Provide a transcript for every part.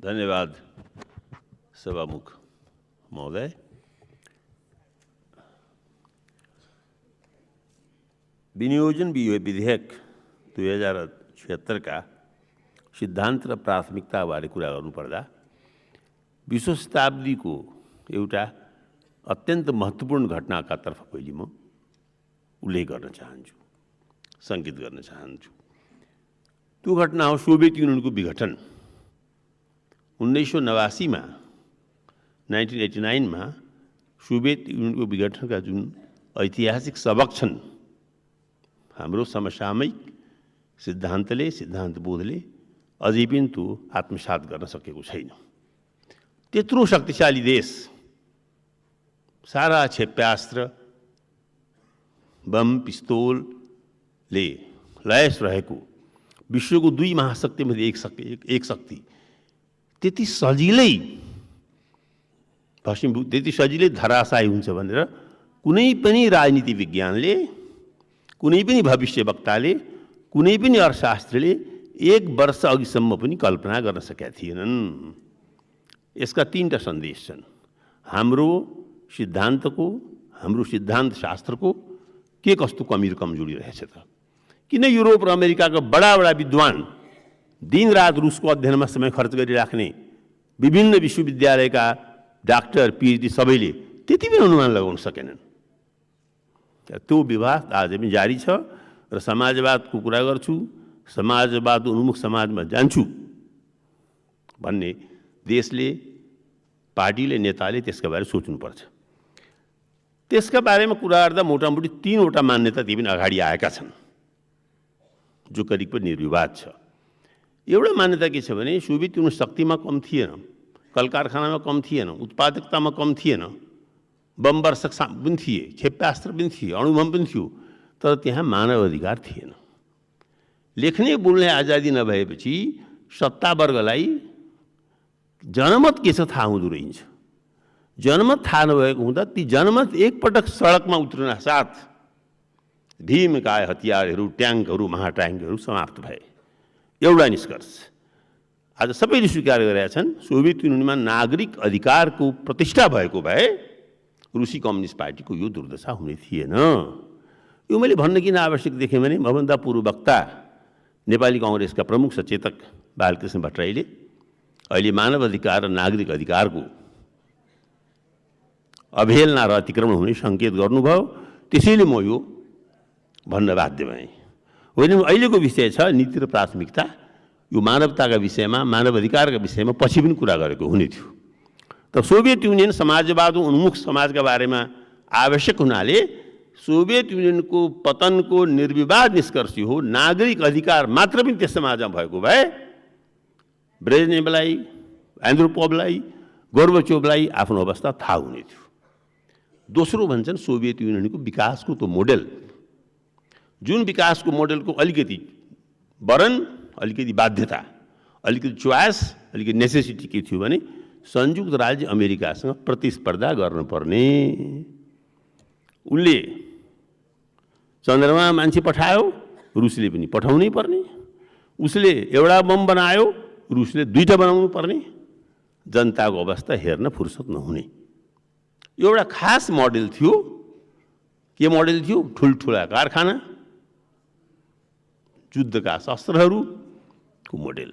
धन्यवाद सभामुख महोदय। विनियोजन विधेयक 2076 का सिद्धान्त र प्राथमिकताबारे कुरा गर्नुपर्दा विश्व शताब्दीको एउटा अत्यन्त महत्त्वपूर्ण घटनाका तर्फ पहिले म उल्लेख गर्न चाहन्छु, सङ्केत गर्न चाहन्छु। त्यो घटना हो सोभियत युनियनको विघटन। 1989 मा 1989 मा सोभियत युनियनको विघटनका जुन ऐतिहासिक सबक छन्, हाम्रो समसामयिक सिद्धान्तले, सिद्धान्तबोधले अझै पनि त्यो आत्मसात गर्न सकेको छैन। त्यत्रो शक्तिशाली देश, सारा क्षेप्यास्त्र, बम, पिस्तोलले लैस रहेको विश्वको 2 महाशक्तिमध्ये एक शक्ति त्यति सजिलै भस्मीभूत, त्यति सजिलै धराशायी हुन्छ भनेर कुनै पनि राजनीति विज्ञानले, कुनै पनि भविष्यवक्ताले, कुनै पनि अर्थशास्त्रीले 1 वर्ष अघिसम्म पनि कल्पना गर्न सकेका थिएनन्। यसका 3टा सन्देश छन्। हाम्रो सिद्धान्तको, हाम्रो सिद्धान्त शास्त्रको के कस्तो कमी र कमजोरी रहेछ त? किन युरोप र अमेरिकाका बडा विद्वान दिनरात रुसको अध्ययनमा समय खर्च गरिराख्ने विभिन्न विश्वविद्यालयका डाक्टर, पिएचडी सबैले त्यति पनि अनुमान लगाउन सकेनन्। त्यो विवाद आज पनि जारी छ र समाजवादको कुरा गर्छु, समाजवाद उन्मुख समाजमा जान्छु भन्ने देशले, पार्टीले, नेताले त्यसका बारे सोच्नुपर्छ। त्यसका बारेमा कुरा गर्दा मोटामोटी 3वटा मान्यता ती पनि अगाडि आएका छन्, जो करिब निर्विवाद छ। एउटा मान्यता के छ भने सोभियत युनियन शक्तिमा कम थिएन, कल कारखानामा कम थिएन, उत्पादकतामा कम थिएन, बम वर्षक पनि थिए, क्षेप्यास्त्र पनि थिए, अणुबम पनि थियो, तर त्यहाँ मानव अधिकार थिएन। लेख्ने बोल्ने आजादी नभएपछि सत्तावर्गलाई जनमत के छ थाहा हुँदो रहन्छ। जनमत थाहा नभएको हुँदा ती जनमत एकपटक सडकमा उत्रिन साथ भीमकाय हतियारहरू, ट्याङ्कहरू, महाट्याङ्कहरू समाप्त भए। एउटा निष्कर्ष आज सबैले स्वीकार गरेका छन्, सोभियत युनियनमा नागरिक अधिकारको प्रतिष्ठा भएको भए रुसी कम्युनिस्ट पार्टीको यो दुर्दशा हुने थिएन। यो मैले भन्न किन आवश्यक देखेँ भने मभन्दा पूर्व वक्ता नेपाली काङ्ग्रेसका प्रमुख सचेतक बालकृष्ण भट्टराईले अहिले मानव अधिकार र नागरिक अधिकारको अवहेलना र अतिक्रमण हुने सङ्केत गर्नुभयो। त्यसैले म यो भन्न बाध्य भएँ। होइन, अहिलेको विषय छ नीति र प्राथमिकता। यो मानवताका विषयमा, मानव अधिकारका विषयमा पछि पनि कुरा गरेको हुने थियो। तर सोभियत युनियन समाजवाद उन्मुख समाजका बारेमा आवश्यक हुनाले सोभियत युनियनको पतनको निर्विवाद निष्कर्ष हो नागरिक अधिकार मात्र पनि त्यस समाजमा भएको भए ब्रेजनेभलाई, एन्ड्रोपोभलाई, गोर्बचोभलाई आफ्नो अवस्था थाहा हुने थियो। दोस्रो भन्छन् सोभियत युनियनको विकासको त्यो मोडेल, जुन विकासको मोडेलको अलिकति वरन, अलिकति बाध्यता, अलिकति चोइस, अलिकति नेसेसिटी के थियो भने संयुक्त राज्य अमेरिकासँग प्रतिस्पर्धा गर्नुपर्ने। उनले चन्द्रमा मान्छे पठायो, रुसले पनि पठाउनै पर्ने। उसले एउटा बम बनायो, रुसले 2टा बनाउनु पर्ने। जनताको अवस्था हेर्न फुर्सद नहुने एउटा खास मोडेल थियो। के मोडेल थियो? ठुल्ठुला कारखाना, युद्धका शस्त्रहरूको मोडेल।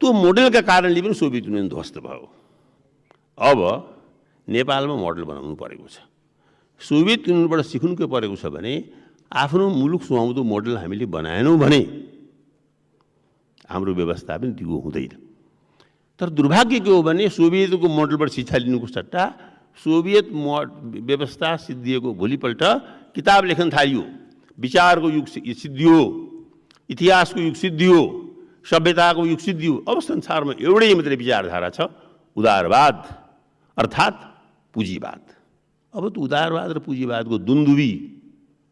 त्यो मोडेलका कारणले पनि सोभियत युनियन ध्वस्त भयो। अब नेपालमा मोडेल बनाउनु परेको छ। सोभियत युनियनबाट सिक्नु के परेको छ भने आफ्नो मुलुक सुहाउँदो मोडेल हामीले बनाएनौँ भने हाम्रो व्यवस्था पनि त्यो हुँदैन। तर दुर्भाग्य के हो भने सोभियतको मोडेलबाट शिक्षा लिनुको सट्टा सोभियत व्यवस्था सिद्धिएको भोलिपल्ट किताब लेख्न थालियो, विचारको युग सिद्धियो, इतिहासको युग सिद्धियो, सभ्यताको युग सिद्धियो। अब संसारमा एउटै मात्रै विचारधारा छ, उदारवाद अर्थात् पुँजीवाद। अब त्यो उदारवाद र पुँजीवादको दुन्दुबी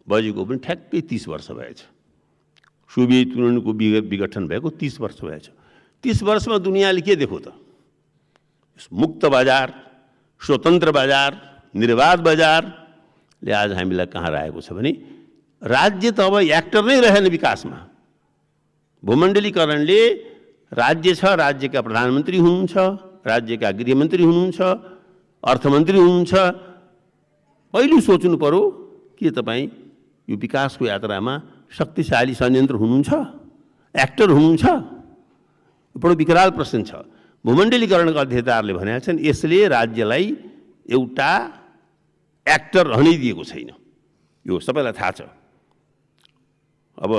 बजेको पनि ठ्याक्कै 30 वर्ष भएछ। सोभियत युनियनको विघटन भएको 30 वर्ष भएछ। 30 वर्षमा दुनियाँले के देखो त? मुक्त बजार, स्वतन्त्र बजार, निर्वाध बजारले आज हामीलाई कहाँ राखेको छ भने राज्य त अब एक्टर नै रहेन विकासमा। भूमण्डलीकरणले राज्य छ, राज्यका प्रधानमन्त्री हुनुहुन्छ, राज्यका गृहमन्त्री हुनुहुन्छ, अर्थमन्त्री हुनुहुन्छ। पहिले सोच्नु पर्यो के तपाईँ यो विकासको यात्रामा शक्तिशाली संयन्त्र हुनुहुन्छ, एक्टर हुनुहुन्छ? बडो विकराल प्रश्न छ। भूमण्डलीकरणका अध्येताहरूले भनेका छन् यसले राज्यलाई एउटा एक्टर रहनै दिएको छैन। यो सबैलाई थाहा छ। अब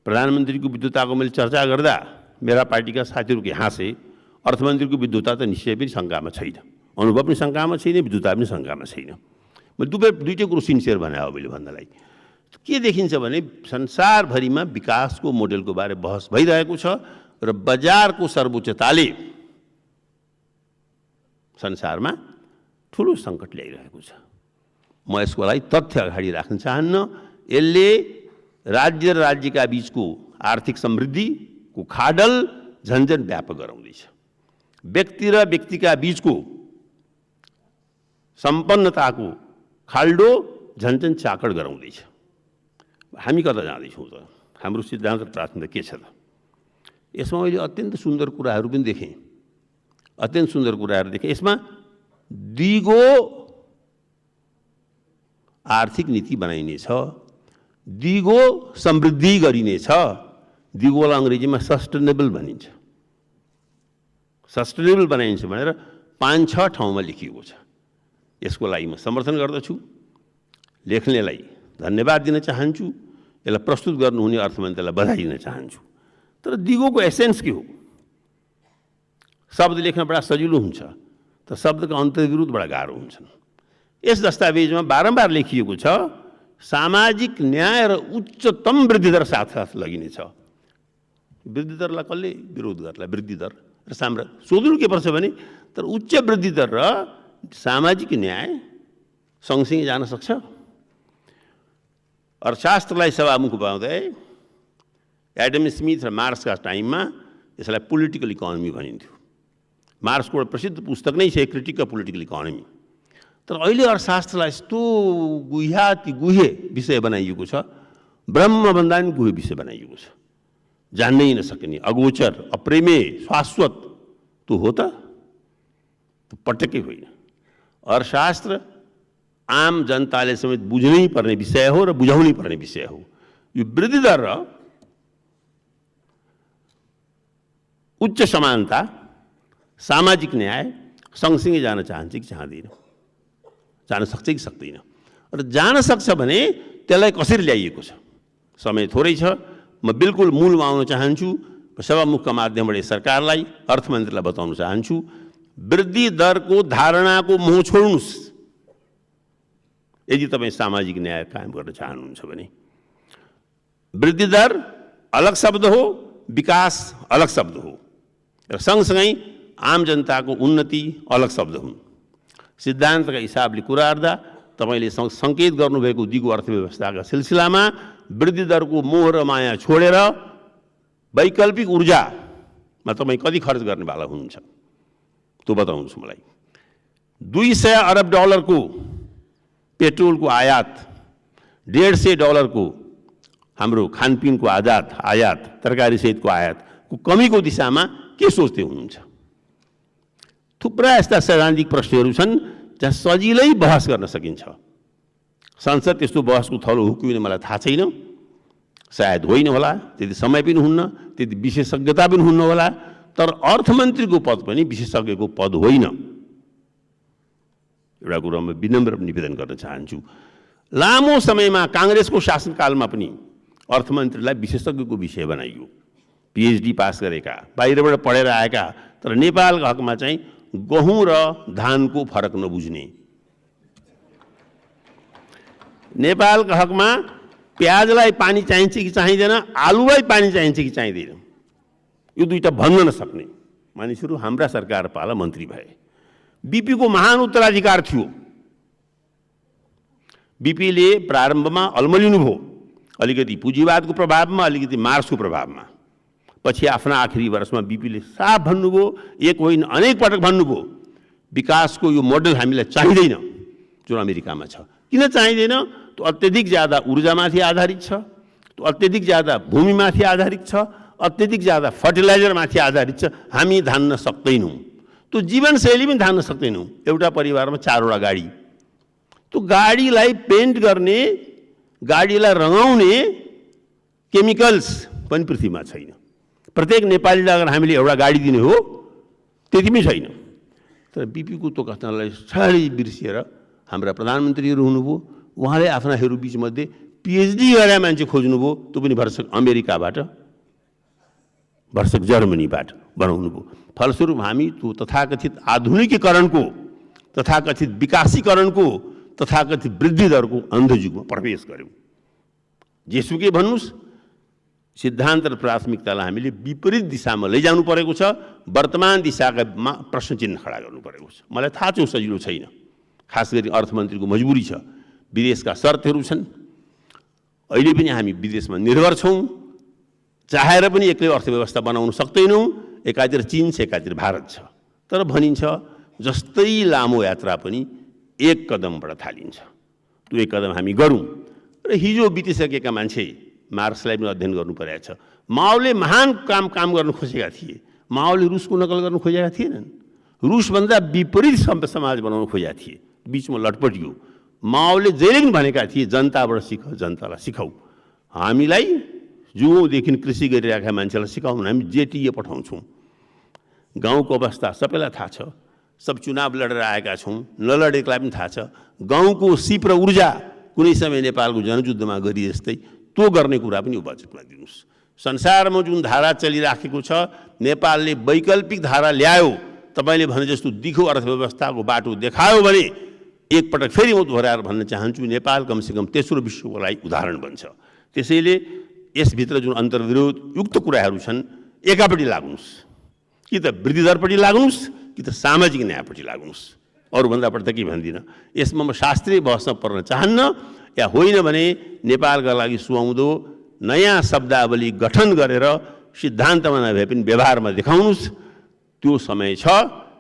प्रधानमन्त्रीको विद्वताको मैले चर्चा गर्दा मेरा पार्टीका साथीहरू के हाँसे। अर्थमन्त्रीको विद्वता त निश्चय पनि शङ्कामा छैन, अनुभव पनि शङ्कामा छैन, विद्वता पनि शङ्कामा छैन। मैले दुईटै कुरो सिन्सियर भने हो मैले भन्नलाई के देखिन्छ भने संसारभरिमा विकासको मोडेलको बारे बहस भइरहेको छ र बजारको सर्वोच्चताले संसारमा ठुलो सङ्कट ल्याइरहेको छ। म यसको लागि तथ्य अगाडि राख्न चाहन्न। यसले राज्य र राज्यका बीचको आर्थिक समृद्धिको खाडल झन्झन व्यापक गराउँदैछ। व्यक्ति र व्यक्तिका बीचको सम्पन्नताको खाल्डो झन्झन चाकड गराउँदैछ। हामी कता जाँदैछौँ त? हाम्रो सिद्धान्त र प्राथमिकता के छ त? यसमा मैले अत्यन्त सुन्दर कुराहरू पनि देखेँ, अत्यन्त सुन्दर कुराहरू देखेँ। यसमा दिगो आर्थिक नीति बनाइनेछ, दिगो समृद्धि गरिनेछ। दिगोलाई अङ्ग्रेजीमा सस्टेनेबल भनिन्छ। सस्टेनेबल बनाइन्छ भनेर 5-6 ठाउँमा लेखिएको छ। यसको लागि म समर्थन गर्दछु। लेख्नेलाई धन्यवाद दिन चाहन्छु। यसलाई प्रस्तुत गर्नुहुने अर्थमन्त्रीलाई बधाई दिन चाहन्छु। तर दिगोको एसेन्स के हो? शब्द लेख्न बडा सजिलो हुन्छ, तर शब्दका अन्तर्विरुद्ध बडा गाह्रो हुन्छन्। यस दस्तावेजमा बारम्बार लेखिएको छ सामाजिक न्याय र उच्चतम वृद्धि दर साथ लगिनेछ। वृद्धि दरलाई कसले विरोध गर्ला? वृद्धि दर र सोध्नु के पर्छ भने तर उच्च वृद्धि दर र सामाजिक न्याय सँगसँगै जान सक्छ? अर्थशास्त्रलाई सभामुख बनाउँदै एडम स्मिथ र मार्क्सका टाइममा यसलाई पोलिटिकल इकोनोमी भनिन्थ्यो। मार्क्सको एउटा प्रसिद्ध पुस्तक नै छ क्रिटिक अफ पोलिटिकल इकोनोमी। तर अहिले अर्थशास्त्रलाई यस्तो गुह्याति गुह्य विषय बनाइएको छ, ब्रह्मभन्दा पनि गुह्य विषय बनाइएको छ। जान्नै नसक्ने, अगोचर, अप्रेमेय, शाश्वत त्यो हो त? पटक्कै होइन। अर्थशास्त्र आम जनताले समेत बुझ्नै पर्ने विषय हो र बुझाउनै पर्ने विषय हो। यो वृद्धि दर र उच्च समानता, सामाजिक न्याय सँगसँगै जान चाहन्छ कि चाहँदैन? जान सक्छ कि सक्दैन? र जान सक्छ भने त्यसलाई कसरी ल्याइएको छ? समय थोरै छ। म बिल्कुल मूलमा आउन चाहन्छु। सभामुखका माध्यमबाट सरकारलाई, अर्थमन्त्रीलाई बताउन चाहन्छु वृद्धि दरको धारणाको मोह छोड्नुहोस्। यदि तपाईँ सामाजिक न्याय कायम गर्न चाहनुहुन्छ भने वृद्धि दर अलग शब्द हो, विकास अलग शब्द हो र सँगसँगै आम जनताको उन्नति अलग शब्द हुन्। सिद्धान्तका हिसाबले कुरा गर्दा तपाईँले सङ्केत गर्नुभएको दिगो अर्थव्यवस्थाका सिलसिलामा वृद्धि दरको मोह र माया छोडेर वैकल्पिक ऊर्जामा तपाईँ कति खर्च गर्नेवाला हुनुहुन्छ त्यो बताउनुहोस् मलाई। 200 अरब डलरको पेट्रोलको आयात, $150 को हाम्रो खानपिनको आयात, तरकारी सहितको आयातको कमीको दिशामा के सोच्दै हुनुहुन्छ? थुप्रा यस्ता सैद्धान्तिक प्रश्नहरू छन् जहाँ सजिलै बहस गर्न सकिन्छ। संसद त्यस्तो बहसको थलो हो कि मलाई थाहा छैन, सायद होइन होला, त्यति समय पनि हुन्न, त्यति विशेषज्ञता पनि हुन्न होला। तर अर्थमन्त्रीको पद पनि विशेषज्ञको पद होइन। एउटा कुरा म विनम्र निवेदन गर्न चाहन्छु। लामो समयमा काङ्ग्रेसको शासनकालमा पनि अर्थमन्त्रीलाई विशेषज्ञको विषय बनाइयो। PhD पास गरेका, बाहिरबाट पढेर आएका, तर नेपालको हकमा चाहिँ गहुँ र धानको फरक नबुझ्ने, नेपालको हकमा प्याजलाई पानी चाहिन्छ कि चाहिँदैन, आलुलाई पानी चाहिन्छ कि चाहिँदैन, यो दुईटा भन्न नसक्ने मानिसहरू हाम्रा सरकार पाला मन्त्री भए। बीपी को महान उत्तराधिकार थियो। बीपीले प्रारम्भमा अल्मलिनुभयो, अलिकति पुँजीवादको प्रभावमा, अलिकति मार्क्सको प्रभावमा। पछि आफ्ना आखिरी वर्षमा बीपीले साफ भन्नुभयो, एक होइन अनेक पटक भन्नुभयो, विकासको यो मोडल हामीलाई चाहिँदैन जुन अमेरिकामा छ। किन चाहिँदैन? त्यो अत्यधिक ज्यादा ऊर्जामाथि आधारित छ, त्यो अत्यधिक ज्यादा भूमिमाथि आधारित छ, अत्यधिक ज्यादा फर्टिलाइजरमाथि आधारित छ, हामी धान्न सक्दैनौँ। त्यो जीवनशैली पनि धान्न सक्दैनौँ। एउटा परिवारमा 4 वटा गाडी, त्यो गाडीलाई पेन्ट गर्ने, गाडीलाई रङाउने केमिकल्स पनि पृथ्वीमा छैन। प्रत्येक नेपालीलाई अगर हामीले एउटा गाडी दिने हो त्यति पनि छैन। तर बिपीको त्यो कथनलाई साह्रै बिर्सिएर हाम्रा प्रधानमन्त्रीहरू हुनुभयो, उहाँले आफ्नाहरू बीचमध्ये पिएचडी गरेर मान्छे खोज्नुभयो, त्यो पनि भरसक अमेरिकाबाट, भरसक जर्मनीबाट बनाउनु भयो। फलस्वरूप हामी त्यो तथाकथित आधुनिकीकरणको, तथाकथित विकासीकरणको, तथाकथित वृद्धि दरको अन्धयुगमा प्रवेश गऱ्यौँ। जेसुकै भन्नुहोस्, सिद्धान्त र प्राथमिकतालाई हामीले विपरीत दिशामा लैजानु परेको छ। वर्तमान दिशामा प्रश्न चिन्ह खडा गर्नु परेको छ। मलाई थाहा छ सजिलो छैन, खास गरी अर्थमन्त्रीको मजबुरी छ, विदेशका शर्तहरू छन्। अहिले पनि हामी विदेशमा निर्भर छौँ, चाहेर पनि एक्लै अर्थव्यवस्था बनाउन सक्दैनौँ। एकातिर चीन छ, एकातिर भारत छ। तर भनिन्छ जस्तै लामो यात्रा पनि एक कदमबाट थालिन्छ। त्यो एक कदम हामी गरौँ। र हिजो बितिसकेका मान्छे मार्क्सलाई पनि अध्ययन गर्नु परेको छ। माओले महान काम गर्न खोजेका थिए। माओले रुसको नकल गर्न खोजेका थिएनन्। रुसभन्दा विपरीत समाज बनाउन खोजेका थिए। बिचमा लटपटियो। माओले जहिले पनि भनेका थिए जनताबाट सिक, जनतालाई सिकाऊ। हामीलाई जुगौँदेखि कृषि गरिरहेका मान्छेलाई सिकाउनु, हामी जेटिए पठाउँछौँ। गाउँको अवस्था सबैलाई थाहा छ। सब चुनाव लडेर आएका छौँ, नलडेकोलाई पनि थाहा छ। गाउँको सिप र ऊर्जा कुनै समय नेपालको जनयुद्धमा गरी जस्तै त्यो गर्ने कुरा पनि बजेटमा दिनुहोस्। संसारमा जुन धारा चलिराखेको छ, नेपालले वैकल्पिक धारा ल्यायो, तपाईँले भने जस्तो दिखो अर्थव्यवस्थाको बाटो देखायो भने एकपटक फेरि म दोहोऱ्याएर भन्न चाहन्छु, नेपाल कमसेकम तेस्रो विश्वको लागि उदाहरण बन्छ। त्यसैले यसभित्र जुन अन्तर्विरोध युक्त कुराहरू छन्, एकापट्टि लाग्नुहोस्, कि त वृद्धि दरपट्टि लाग्नुहोस्, कि त सामाजिक न्यायपट्टि लाग्नुहोस्। अरूभन्दा बढी त के भन्दिनँ। यसमा म शास्त्रीय बहसमा पर्न चाहन्न, या होइन भने नेपालका लागि सुहाउँदो नयाँ शब्दावली गठन गरेर सिद्धान्तमा नभए पनि व्यवहारमा देखाउनुहोस्। त्यो समय छ।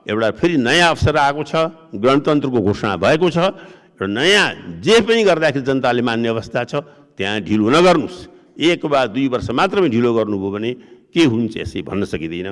एउटा फेरि नयाँ अवसर आएको छ, गणतन्त्रको घोषणा भएको छ। र नयाँ जे पनि गर्दाखेरि जनताले मान्ने अवस्था छ, त्यहाँ ढिलो नगर्नुहोस्। 1 वा 2 वर्ष मात्रमै ढिलो गर्नुभयो भने के हुन्छ यसै भन्न सकिँदैन।